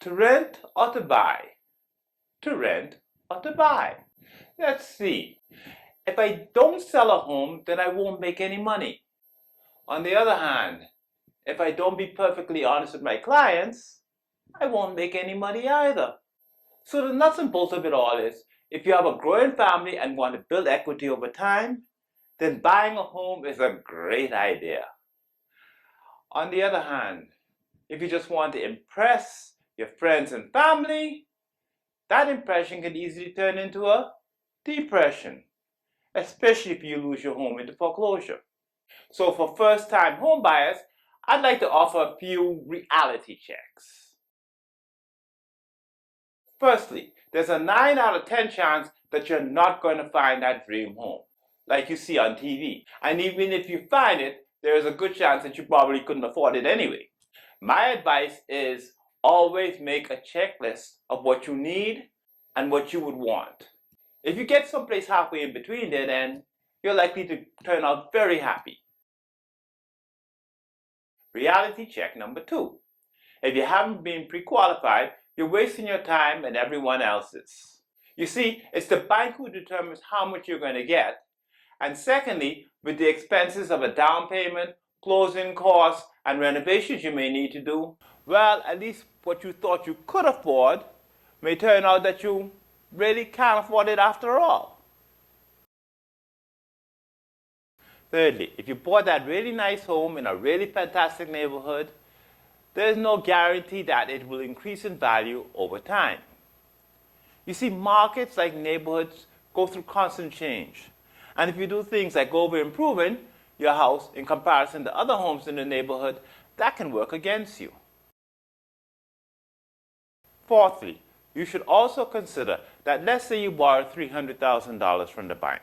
To rent or to buy? To rent or to buy? Let's see. If I don't sell a home, then I won't make any money. On the other hand, if I don't be perfectly honest with my clients, I won't make any money either. So the nuts and bolts of it all is, if you have a growing family and want to build equity over time, then buying a home is a great idea. On the other hand, if you just want to impress your friends and family, that impression can easily turn into a depression, especially if you lose your home into foreclosure. So for first-time home buyers, I'd like to offer a few reality checks. Firstly, there's a 9 out of 10 chance that you're not going to find that dream home, like you see on TV. And even if you find it, there is a good chance that you probably couldn't afford it anyway. My advice is always make a checklist of what you need and what you would want. If you get someplace halfway in between there, then you're likely to turn out very happy. Reality check number 2. If you haven't been pre-qualified, you're wasting your time and everyone else's. You see, it's the bank who determines how much you're going to get. And secondly, with the expenses of a down payment, closing costs, and renovations you may need to do, well, at least what you thought you could afford may turn out that you really can't afford it after all. Thirdly, if you bought that really nice home in a really fantastic neighborhood, there's no guarantee that it will increase in value over time. You see, markets like neighborhoods go through constant change. And if you do things like over-improving your house in comparison to other homes in the neighborhood, that can work against you. Fourthly, you should also consider that let's say you borrow $300,000 from the bank.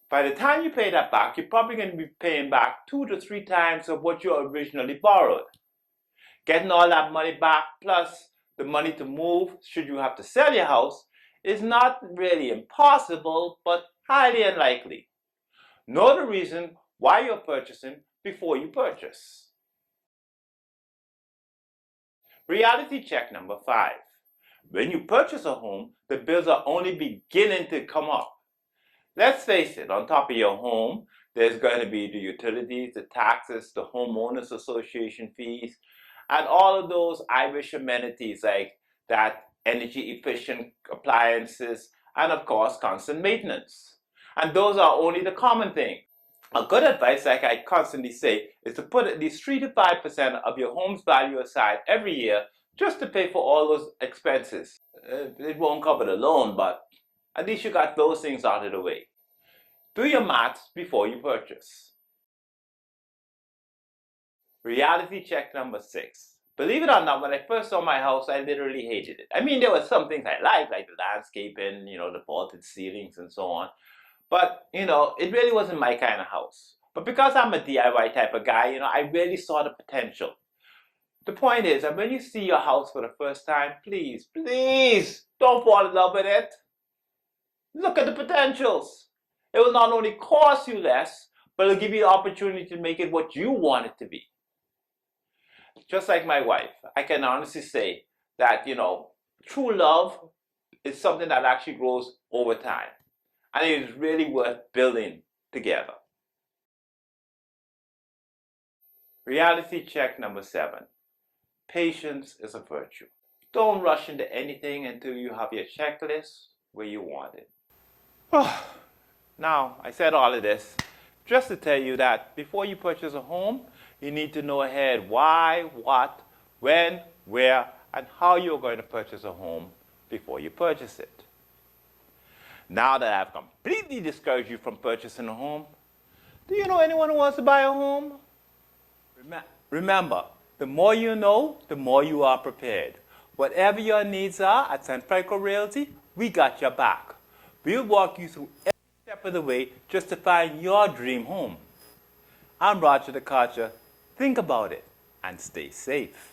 By the time you pay that back, you're probably going to be paying back 2 to 3 times of what you originally borrowed. Getting all that money back plus the money to move, should you have to sell your house, is not really impossible, but highly unlikely. Know the reason why you're purchasing before you purchase. Reality check number 5. When you purchase a home, the bills are only beginning to come up. Let's face it, on top of your home, there's going to be the utilities, the taxes, the homeowners association fees, and all of those Irish amenities like that energy efficient appliances, and of course constant maintenance. And those are only the common thing. A good advice, like I constantly say, is to put at least 3 to 5% of your home's value aside every year just to pay for all those expenses. It won't cover the loan, but at least you got those things out of the way. Do your maths before you purchase. Reality check number 6. Believe it or not, when I first saw my house, I literally hated it. I mean, there were some things I liked, like the landscaping, the vaulted ceilings and so on. But, it really wasn't my kind of house. But because I'm a DIY type of guy, I really saw the potential. The point is that when you see your house for the first time, please, please don't fall in love with it. Look at the potentials. It will not only cost you less, but it'll give you the opportunity to make it what you want it to be. Just like my wife, I can honestly say that, true love is something that actually grows over time. And it is really worth building together. Reality check number 7. Patience is a virtue. Don't rush into anything until you have your checklist where you want it. Now, I said all of this just to tell you that before you purchase a home, you need to know ahead why, what, when, where, and how you're going to purchase a home before you purchase it. Now that I've completely discouraged you from purchasing a home, do you know anyone who wants to buy a home? Remember, the more you know, the more you are prepared. Whatever your needs are at San Francisco Realty, we got your back. We'll walk you through every step of the way just to find your dream home. I'm Roger DeCarcher. Think about it and stay safe.